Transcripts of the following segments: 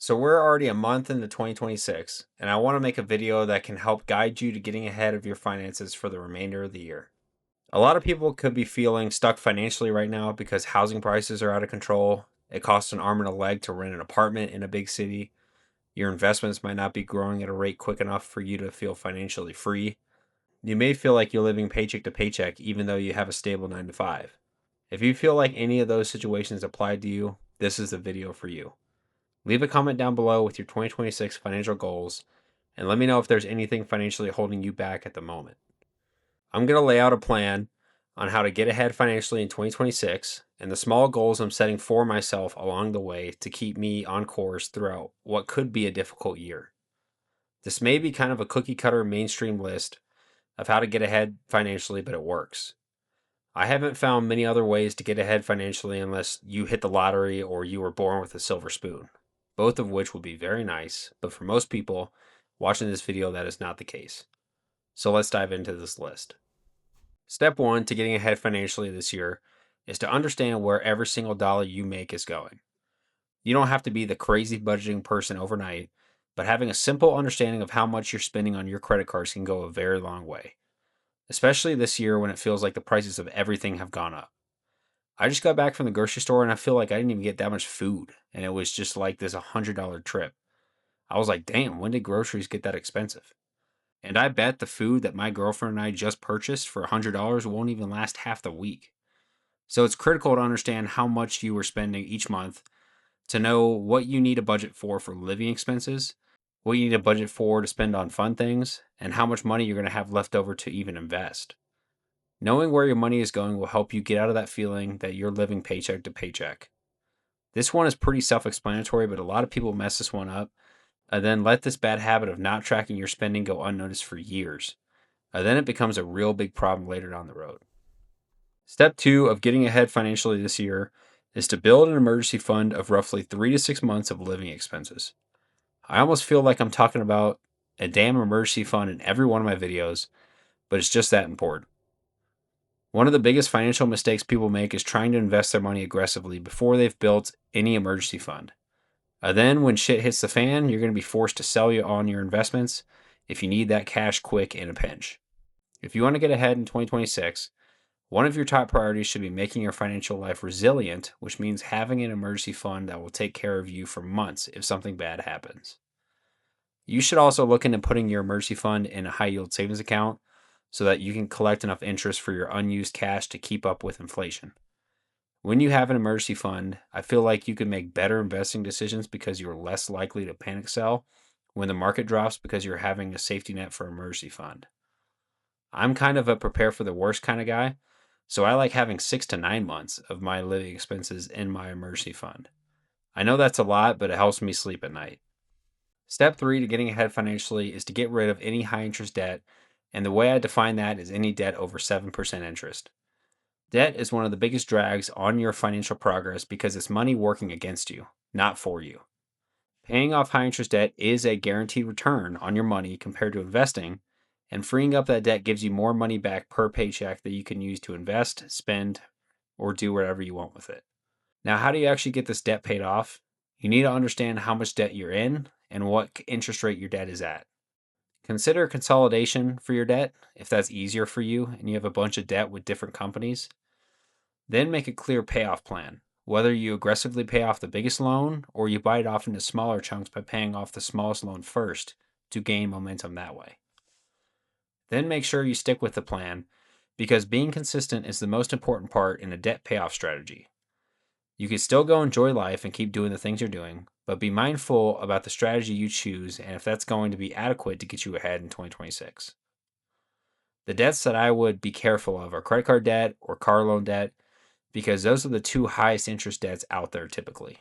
So we're already a month into 2026, and I want to make a video that can help guide you to getting ahead of your finances for the remainder of the year. A lot of people could be feeling stuck financially right now because housing prices are out of control. It costs an arm and a leg to rent an apartment in a big city. Your investments might not be growing at a rate quick enough for you to feel financially free. You may feel like you're living paycheck to paycheck even though you have a stable 9 to 5. If you feel like any of those situations apply to you, this is the video for you. Leave a comment down below with your 2026 financial goals and let me know if there's anything financially holding you back at the moment. I'm going to lay out a plan on how to get ahead financially in 2026 and the small goals I'm setting for myself along the way to keep me on course throughout what could be a difficult year. This may be kind of a cookie cutter mainstream list of how to get ahead financially, but it works. I haven't found many other ways to get ahead financially unless you hit the lottery or you were born with a silver spoon, both of which would be very nice, but for most people watching this video, that is not the case. So let's dive into this list. Step one to getting ahead financially this year is to understand where every single dollar you make is going. You don't have to be the crazy budgeting person overnight, but having a simple understanding of how much you're spending on your credit cards can go a very long way, especially this year when it feels like the prices of everything have gone up. I just got back from the grocery store and I feel like I didn't even get that much food, and it was just like this $100 trip. I was like, damn, when did groceries get that expensive? And I bet the food that my girlfriend and I just purchased for $100 won't even last half the week. So it's critical to understand how much you are spending each month to know what you need a budget for living expenses, what you need a budget for to spend on fun things, and how much money you're going to have left over to even invest. Knowing where your money is going will help you get out of that feeling that you're living paycheck to paycheck. This one is pretty self explanatory, but a lot of people mess this one up and then let this bad habit of not tracking your spending go unnoticed for years. And then it becomes a real big problem later down the road. Step two of getting ahead financially this year is to build an emergency fund of roughly 3 to 6 months of living expenses. I almost feel like I'm talking about a damn emergency fund in every one of my videos, but it's just that important. One of the biggest financial mistakes people make is trying to invest their money aggressively before they've built any emergency fund. Then, when shit hits the fan, you're going to be forced to sell you on your investments if you need that cash quick in a pinch. If you want to get ahead in 2026, one of your top priorities should be making your financial life resilient, which means having an emergency fund that will take care of you for months if something bad happens. You should also look into putting your emergency fund in a high yield savings account so that you can collect enough interest for your unused cash to keep up with inflation. When you have an emergency fund, I feel like you can make better investing decisions because you're less likely to panic sell when the market drops because you're having a safety net for emergency fund. I'm kind of a prepare for the worst kind of guy, so I like having 6 to 9 months of my living expenses in my emergency fund. I know that's a lot, but it helps me sleep at night. Step three to getting ahead financially is to get rid of any high interest debt, and the way I define that is any debt over 7% interest. Debt is one of the biggest drags on your financial progress because it's money working against you, not for you. Paying off high interest debt is a guaranteed return on your money compared to investing, and freeing up that debt gives you more money back per paycheck that you can use to invest, spend, or do whatever you want with it. Now, how do you actually get this debt paid off? You need to understand how much debt you're in and what interest rate your debt is at. Consider consolidation for your debt if that's easier for you and you have a bunch of debt with different companies. Then make a clear payoff plan, whether you aggressively pay off the biggest loan or you bite it off into smaller chunks by paying off the smallest loan first to gain momentum that way. Then make sure you stick with the plan because being consistent is the most important part in a debt payoff strategy. You can still go enjoy life and keep doing the things you're doing, but be mindful about the strategy you choose and if that's going to be adequate to get you ahead in 2026. The debts that I would be careful of are credit card debt or car loan debt because those are the two highest interest debts out there typically.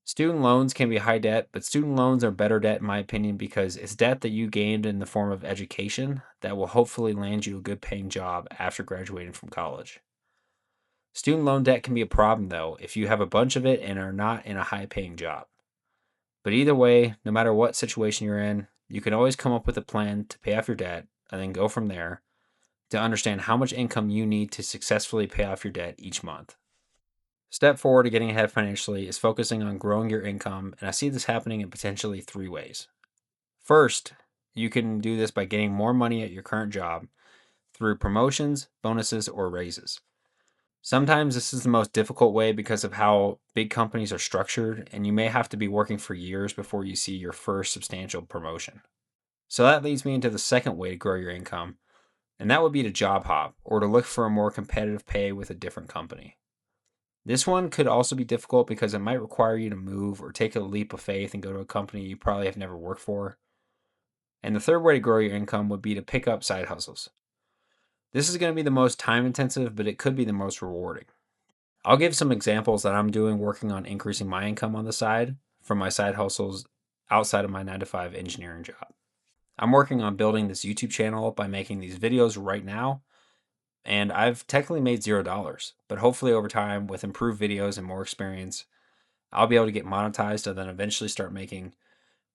Student loans can be high debt, but student loans are better debt in my opinion because it's debt that you gained in the form of education that will hopefully land you a good paying job after graduating from college. Student loan debt can be a problem though if you have a bunch of it and are not in a high paying job. But either way, no matter what situation you're in, you can always come up with a plan to pay off your debt and then go from there to understand how much income you need to successfully pay off your debt each month. Step 4 to getting ahead financially is focusing on growing your income, and I see this happening in potentially 3 ways. First, you can do this by getting more money at your current job through promotions, bonuses, or raises. Sometimes this is the most difficult way because of how big companies are structured, and you may have to be working for years before you see your first substantial promotion. So that leads me into the second way to grow your income, and that would be to job hop or to look for a more competitive pay with a different company. This one could also be difficult because it might require you to move or take a leap of faith and go to a company you probably have never worked for. And the third way to grow your income would be to pick up side hustles. This is going to be the most time intensive, but it could be the most rewarding. I'll give some examples that I'm doing working on increasing my income on the side from my side hustles outside of my 9 to 5 engineering job. I'm working on building this YouTube channel by making these videos right now, and I've technically made $0, but hopefully over time, with improved videos and more experience, I'll be able to get monetized and then eventually start making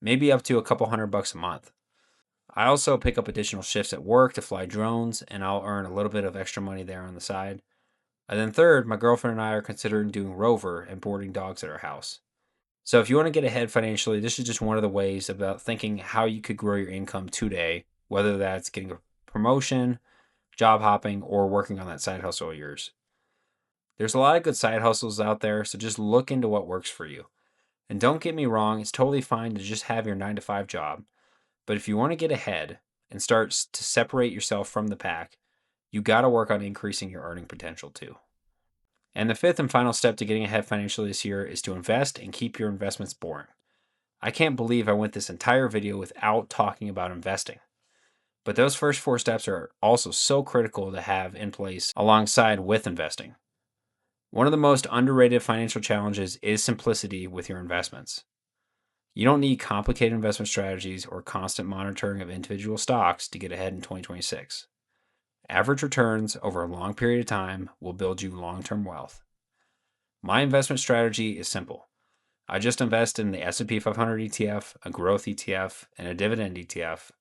maybe up to a couple $100 a month. I also pick up additional shifts at work to fly drones, and I'll earn a little bit of extra money there on the side. And then third, my girlfriend and I are considering doing Rover and boarding dogs at our house. So if you want to get ahead financially, this is just one of the ways about thinking how you could grow your income today, whether that's getting a promotion, job hopping, or working on that side hustle of yours. There's a lot of good side hustles out there, so just look into what works for you. And don't get me wrong, it's totally fine to just have your 9 to 5 job. But if you want to get ahead and start to separate yourself from the pack, you got to work on increasing your earning potential too. And the fifth and final step to getting ahead financially this year is to invest and keep your investments boring. I can't believe I went this entire video without talking about investing. But those first 4 steps are also so critical to have in place alongside with investing. One of the most underrated financial challenges is simplicity with your investments. You don't need complicated investment strategies or constant monitoring of individual stocks to get ahead in 2026. Average returns over a long period of time will build you long-term wealth. My investment strategy is simple. I just invest in the S&P 500 ETF, a growth ETF, and a dividend ETF,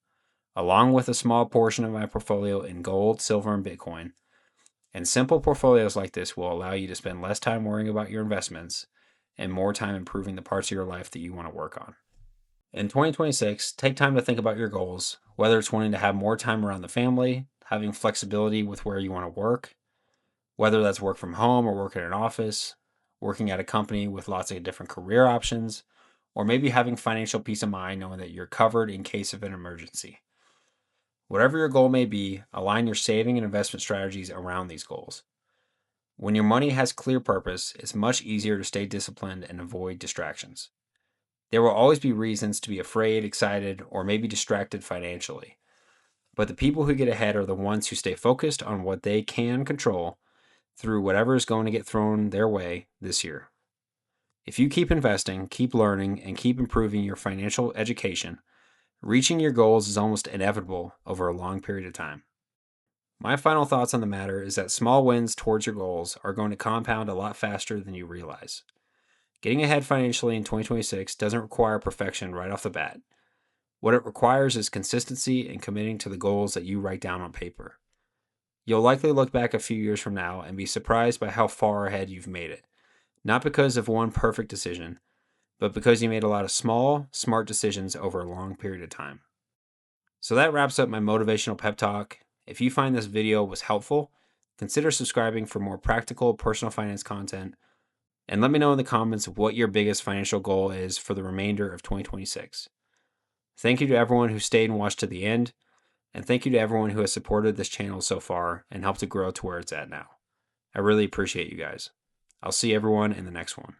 along with a small portion of my portfolio in gold, silver, and Bitcoin. And simple portfolios like this will allow you to spend less time worrying about your investments and more time improving the parts of your life that you want to work on. In 2026, take time to think about your goals, whether it's wanting to have more time around the family, having flexibility with where you want to work, whether that's work from home or work at an office, working at a company with lots of different career options, or maybe having financial peace of mind knowing that you're covered in case of an emergency. Whatever your goal may be, align your saving and investment strategies around these goals. When your money has clear purpose, it's much easier to stay disciplined and avoid distractions. There will always be reasons to be afraid, excited, or maybe distracted financially. But the people who get ahead are the ones who stay focused on what they can control through whatever is going to get thrown their way this year. If you keep investing, keep learning, and keep improving your financial education, reaching your goals is almost inevitable over a long period of time. My final thoughts on the matter is that small wins towards your goals are going to compound a lot faster than you realize. Getting ahead financially in 2026 doesn't require perfection right off the bat. What it requires is consistency and committing to the goals that you write down on paper. You'll likely look back a few years from now and be surprised by how far ahead you've made it. Not because of one perfect decision, but because you made a lot of small, smart decisions over a long period of time. So that wraps up my motivational pep talk. If you find this video was helpful, consider subscribing for more practical personal finance content, and let me know in the comments what your biggest financial goal is for the remainder of 2026. Thank you to everyone who stayed and watched to the end, and thank you to everyone who has supported this channel so far and helped it grow to where it's at now. I really appreciate you guys. I'll see everyone in the next one.